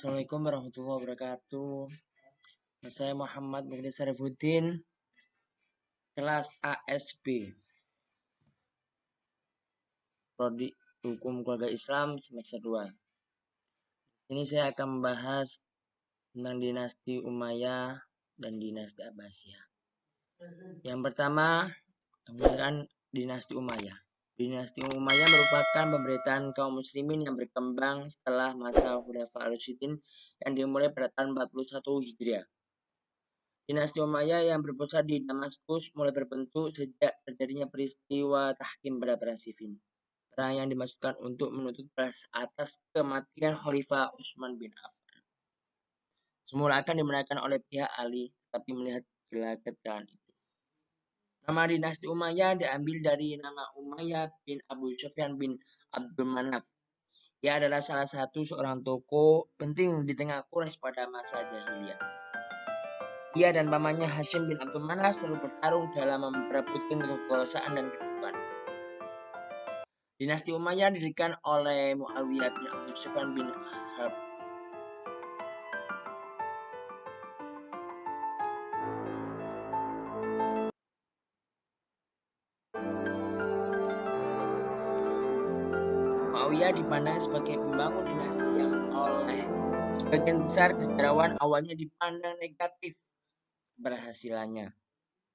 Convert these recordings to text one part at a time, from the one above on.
Assalamualaikum warahmatullahi wabarakatuh. Saya Muhammad Mukti Syarifuddin, kelas ASB, Prodi Hukum Keluarga Islam semester 2. Ini saya akan membahas tentang dinasti Umayyah dan dinasti Abbasiyah. Yang pertama, menggunakan dinasti Umayyah. Dinasti Umayyah merupakan pemerintahan kaum muslimin yang berkembang setelah masa Khulafaur Ar-Rasyidin yang dimulai pada tahun 41 Hijriah. Dinasti Umayyah yang berpusat di Damaskus mulai berbentuk sejak terjadinya peristiwa Tahkim pada Perang Siffin. Perang yang dimaksudkan untuk menuntut balas atas kematian Khalifah Utsman bin Affan. Semula akan dimenangkan oleh pihak Ali, tapi melihat gelagat jalan itu. Nama dinasti Umayyah diambil dari nama Umayyah bin Abu Sufyan bin Abdul Manaf. Ia adalah salah satu seorang tokoh penting di tengah Quraisy pada masa jahiliyah. Ia dan pamannya Hashim bin Abdul Manaf selalu bertarung dalam memperebutkan kekuasaan dan kedudukan. Dinasti Umayyah didirikan oleh Muawiyah bin Abi Sufyan bin Harb. Muawiyah dipandang sebagai pembangun dinasti yang oleh sebagian besar sejarawan awalnya dipandang negatif keberhasilannya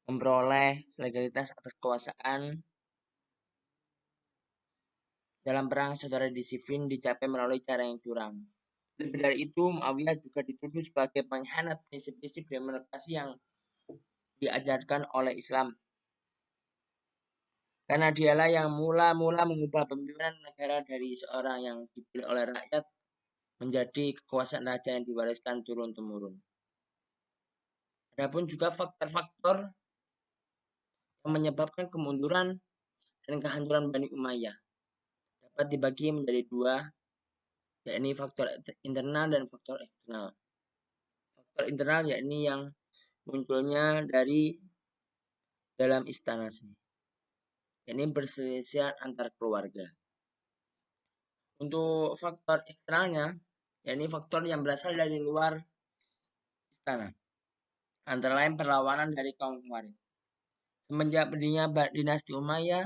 memperoleh legalitas atas kekuasaan dalam perang saudara di Siffin dicapai melalui cara yang curang. Lebih dari itu, Muawiyah juga dituduh sebagai pengkhianat prinsip-prinsip demokrasi yang diajarkan oleh Islam. Karena dialah yang mula-mula mengubah pemimpinan negara dari seorang yang dipilih oleh rakyat menjadi kekuasaan raja yang diwariskan turun-temurun. Adapun juga faktor-faktor yang menyebabkan kemunduran dan kehancuran Bani Umayyah dapat dibagi menjadi dua, yakni faktor internal dan faktor eksternal. Faktor internal yakni yang munculnya dari dalam istana sendiri, yakni perselisihan antar keluarga. Untuk faktor eksternalnya, yakni faktor yang berasal dari luar istana, antara lain perlawanan dari kaum Khawarij. Semenjak berdirinya dinasti Umayyah,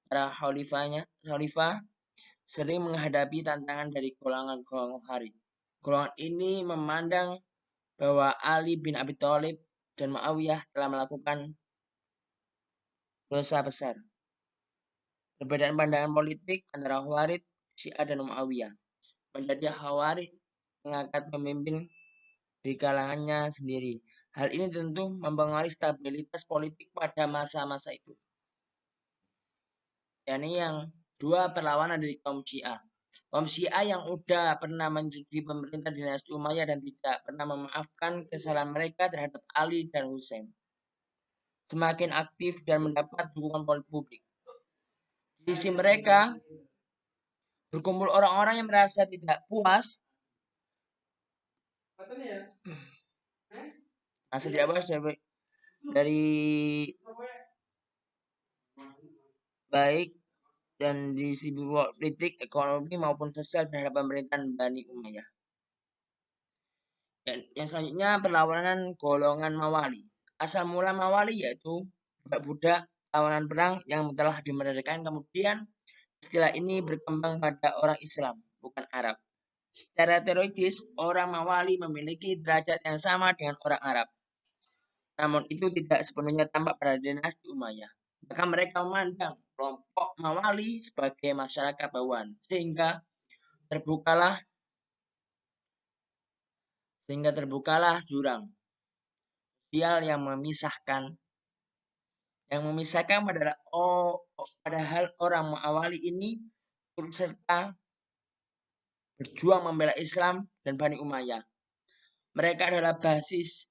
para khalifah sering menghadapi tantangan dari golongan Khawarij. Golongan ini memandang bahwa Ali bin Abi Thalib dan Muawiyah telah melakukan dosa besar. Perbedaan pandangan politik antara Khawarij, Syiah dan Muawiyah menjadi Khawarij mengangkat pemimpin di kalangannya sendiri. Hal ini tentu mempengaruhi stabilitas politik pada masa-masa itu. yakni yang dua perlawanan dari kaum Syiah. Kaum Syiah yang udah pernah menjadi pemerintah dinasti Umayyah dan tidak pernah memaafkan kesalahan mereka terhadap Ali dan Husain, semakin aktif dan mendapat dukungan publik. Di sisi mereka berkumpul orang-orang yang merasa tidak puas dari baik dan di sisi politik, ekonomi maupun sosial terhadap pemerintahan Bani Umayyah. Dan yang selanjutnya perlawanan golongan Mawali. Asal mula Mawali yaitu budak-budak tawanan perang yang telah dimerdekakan. Kemudian istilah ini berkembang pada orang Islam, bukan Arab. Secara teoritis, orang Mawali memiliki derajat yang sama dengan orang Arab. Namun itu tidak sepenuhnya tampak pada dinasti Umayyah. Maka mereka memandang kelompok Mawali sebagai masyarakat bawahan, sehingga terbukalah jurang sosial yang memisahkan padahal orang Mawali ini turut serta berjuang membela Islam dan Bani Umayyah. Mereka adalah basis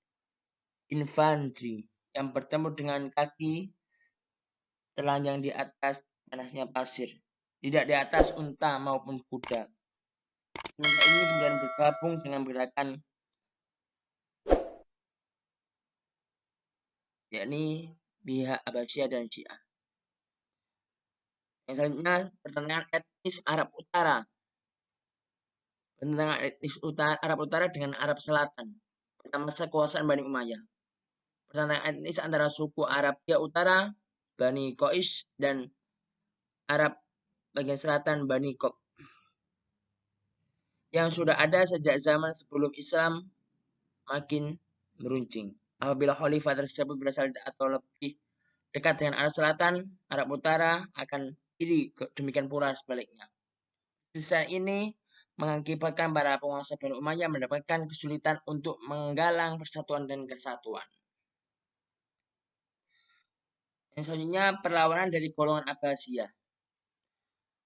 infanteri yang bertemu dengan kaki telanjang di atas panasnya pasir, tidak di atas unta maupun kuda. Unta ini kemudian bergabung dengan gerakan yakni pihak Abbasiyah dan Syiah. Yang selanjutnya pertengahan etnis Arab Utara. Pertentangan etnis Arab Utara dengan Arab Selatan pada masa kekuasaan Bani Umayyah. Pertentangan etnis antara suku Arabia Utara, Bani Qais, dan Arab bagian selatan, Bani Qob, yang sudah ada sejak zaman sebelum Islam makin meruncing. Apabila khalifah tersebut berasal atau lebih dekat dengan Arab Selatan, Arab Utara akan iri, demikian pula sebaliknya. Sisa ini mengakibatkan para penguasa Bani Umayyah mendapatkan kesulitan untuk menggalang persatuan dan kesatuan. Yang selanjutnya, perlawanan dari golongan Abbasiyah.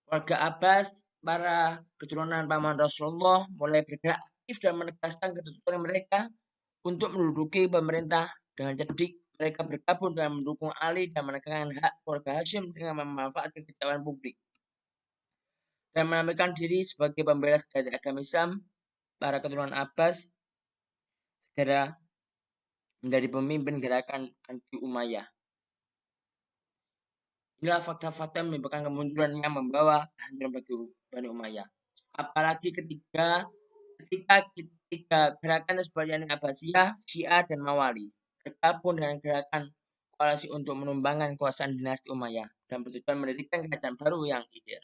Warga Abbas, para keturunan paman Rasulullah, mulai bergerak aktif dan menegaskan kedudukan mereka untuk menduduki pemerintah. Dengan cerdik, mereka bergabung dan mendukung Ali dan menekankan hak keluarga Hashim dengan memanfaatkan kekecewaan publik dan menampilkan diri sebagai pembela sejati agama Islam. Para keturunan Abbas segera menjadi pemimpin gerakan anti Umayyah. Inilah fakta-fakta yang menyebabkan kemunduran yang membawa kehancuran bagi Bani Umayyah. Apalagi ketika gerakan tersebut yakni Abbasiyah, Syiah, dan Mawali bergabung dengan gerakan koalisi untuk menumbangkan kekuasaan dinasti Umayyah dan bertujuan mendirikan kerajaan baru yang ideal.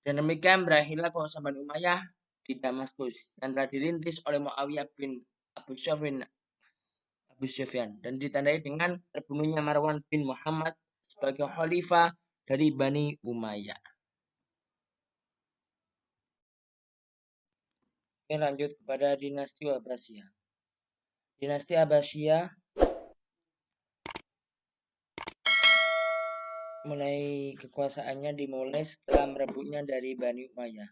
Dan demikian berakhirlah kekuasaan Bani Umayyah di Damaskus yang telah dirintis oleh Muawiyah bin Abu Sufyan dan ditandai dengan terbunuhnya Marwan bin Muhammad sebagai khalifah dari Bani Umayyah. Oke, lanjut kepada dinasti Abbasiyah. Dinasti Abbasiyah mulai kekuasaannya dimulai setelah merebutnya dari Bani Umayyah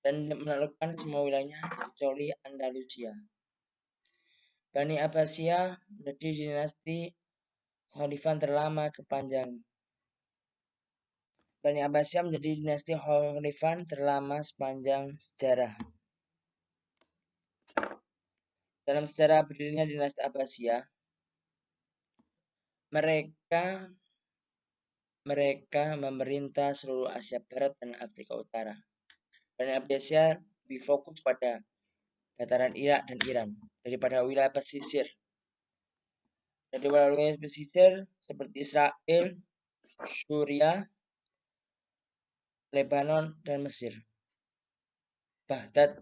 dan menaklukkan semua wilayahnya kecuali Andalusia. Bani Abbasiyah menjadi dinasti khalifah terlama kepanjang. Bani Abbasiyah menjadi dinasti khalifah terlama sepanjang sejarah. Dalam sejarah berdirinya dinasti Abbasiyah, mereka memerintah seluruh Asia Barat dan Afrika Utara. Bani Abbasiyah lebih fokus pada dataran Irak dan Iran daripada wilayah pesisir. Dari wilayah pesisir seperti Israel, Suriah, Lebanon, dan Mesir. Baghdad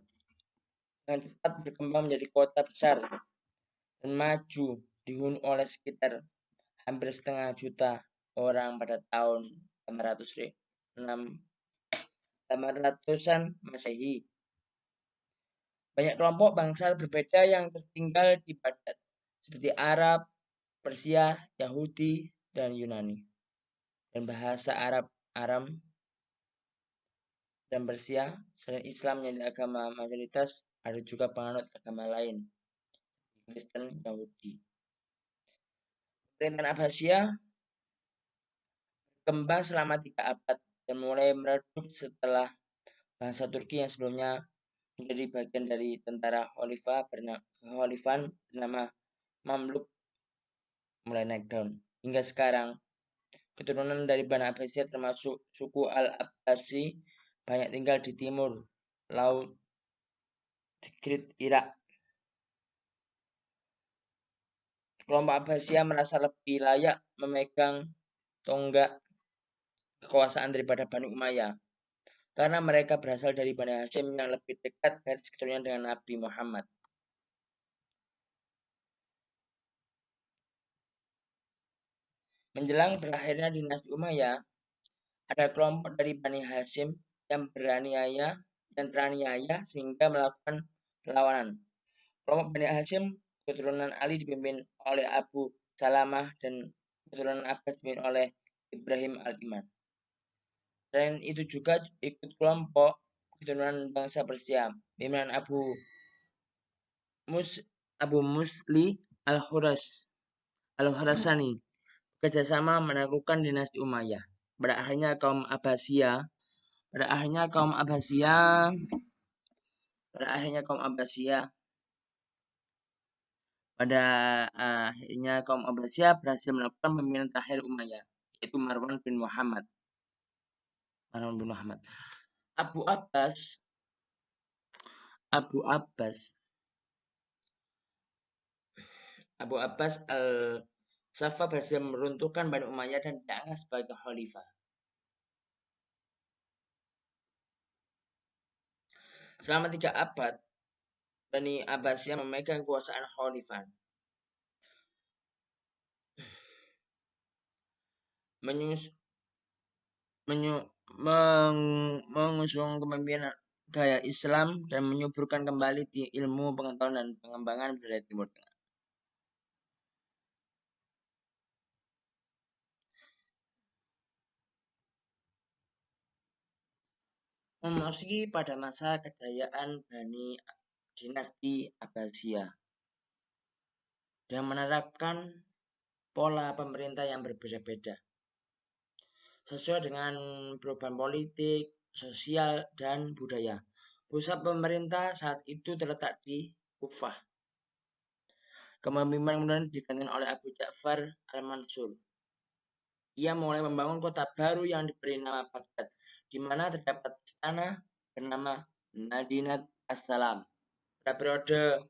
dengan cepat berkembang menjadi kota besar dan maju dihuni oleh sekitar hampir setengah juta orang pada tahun 800-an Masehi. Banyak kelompok bangsa berbeda yang tertinggal di Baghdad, seperti Arab, Persia, Yahudi, dan Yunani. Dan bahasa Arab, Aram, dan Persia, selain Islam yang agama mayoritas, ada juga penganut agama lain, Kristen, Yahudi. Pemerintahan Abbasiyah berkembang selama 3 abad dan mulai meredup setelah bangsa Turki yang sebelumnya menjadi bagian dari tentara khalifan bernama Mamluk mulai naik daun. Hingga sekarang, keturunan dari Bani Abbasiyah termasuk suku Al-Abbasi banyak tinggal di timur Laut Tigris, Irak. Kelompok Abbasiyah merasa lebih layak memegang tonggak kekuasaan daripada Bani Umayyah karena mereka berasal dari Bani Hashim yang lebih dekat garis keturunan dengan Nabi Muhammad. Menjelang berakhirnya dinasti Umayyah, ada kelompok dari Bani Hashim yang teraniaya sehingga melakukan perlawanan. Kelompok Bani Hashim keturunan Ali dipimpin oleh Abu Salamah dan keturunan Abbas dipimpin oleh Ibrahim Al-Iman. Selain itu juga ikut kelompok keturunan bangsa Persia, pimpinan Abu Musli Al-Khurasani kerjasama menaklukkan dinasti Umayyah. Pada akhirnya kaum Abbasiyah berhasil melakukan pemilihan terakhir Umayyah, yaitu Marwan bin Muhammad. Abu Abbas Abu Abbas Abu Abbas al-Saffah berhasil meruntuhkan Bani Umayyah dan diangkat sebagai khalifah. Selama 3 abad, Bani Abbasiyah memegang kekuasaan khalifah, mengusung kepemimpinan gaya Islam dan menyuburkan kembali ilmu, pengetahuan, dan pengembangan budaya Timur Tengah. Memasuki pada masa kejayaan dinasti Abbasiyah dan menerapkan pola pemerintah yang berbeda-beda sesuai dengan perubahan politik, sosial, dan budaya. Pusat pemerintah saat itu terletak di Kufah. Kepemimpinan kemudian digantikan oleh Abu Ja'far al-Mansur. Ia mulai membangun kota baru yang diberi nama Baghdad, di mana terdapat istana bernama Madinat As-Salam. Pada periode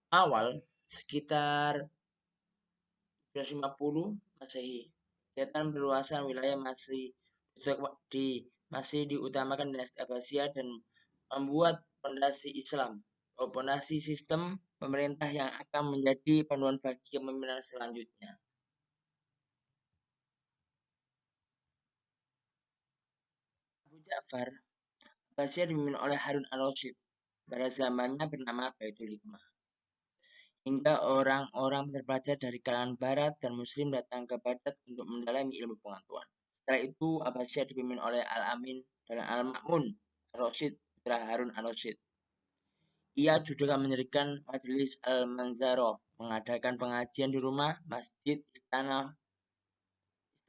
awal, sekitar 350 Masehi, kegiatan perluasan wilayah masih diutamakan dinasti Abbasiyah dan membuat fondasi Islam atau fondasi sistem pemerintah yang akan menjadi panduan bagi kepemimpinan selanjutnya. Abu Ja'far Abbasiyah dipimpin oleh Harun al-Rashid, pada zamannya bernama Baitul Hikmah. Hingga orang-orang terpelajar dari kalangan barat dan muslim datang ke Baghdad untuk mendalami ilmu pengetahuan. Setelah itu, Abbasiyah dipimpin oleh Al-Amin dan Al-Ma'mun al-Rashid, putra Harun al-Rashid. Ia juga mendirikan Majelis Al-Manzaroh, mengadakan pengajian di rumah, masjid, istana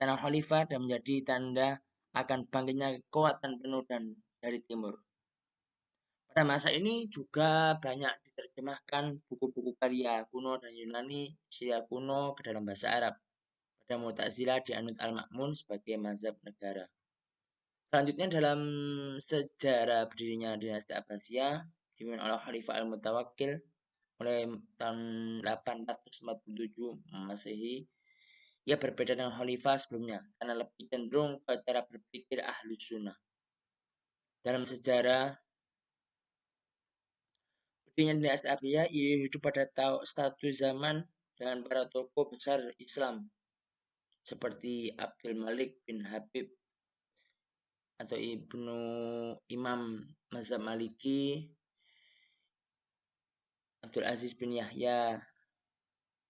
khalifah, dan menjadi tanda akan bangkitnya kekuatan penuh dari timur. Pada masa ini juga banyak diterjemahkan buku-buku karya kuno dan Yunani, Syria kuno ke dalam bahasa Arab. Pada Mu'tazilah dianut Al-Ma'mun sebagai mazhab negara. Selanjutnya dalam sejarah berdirinya dinasti Abbasiyah dipimpin oleh Khalifah Al-Mutawakkil mulai tahun 847 Masehi. Ia berbeda dengan khalifah sebelumnya karena lebih cenderung ke cara berpikir Ahlus Sunnah. Dalam sejarah berdirinya dinasti Abbasiyah, ia hidup pada satu zaman dengan para tokoh besar Islam seperti Abdul Malik bin Habib atau Ibnu Imam Mazhab Maliki, Abdul Aziz bin Yahya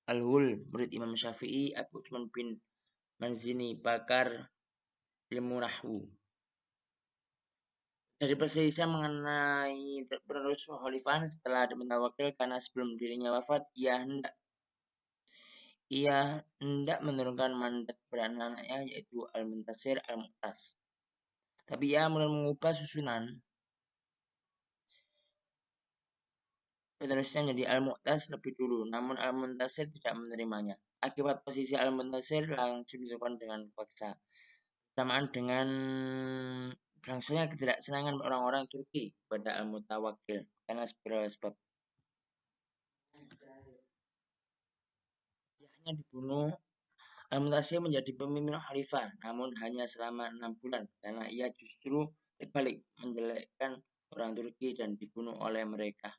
Al-Hul, murid Imam Syafi'i, Abu Utsman bin Manzini, pakar ilmu nahwu. Dari perselisihan mengenai penerus kekhalifahan setelah Mutawakkil, karena sebelum dirinya wafat, ia hendak menurunkan mandat kepada anak-anaknya, yaitu Al-Muntasir Al-Mu'tas. Tapi ia mulai mengubah susunan penerusnya menjadi Al-Mu'tas lebih dulu, namun Al-Muntasir tidak menerimanya. Akibat posisi Al-Muntasir langsung dilakukan dengan paksa. Bersamaan dengan berlangsungnya ketidaksenangan orang-orang Turki pada Al-Mutawakkil karena beberapa sebab. Ayahnya dibunuh. Al-Muntasir menjadi pemimpin khalifah, namun hanya selama 6 bulan karena ia justru terbalik menjelekkan orang Turki dan dibunuh oleh mereka.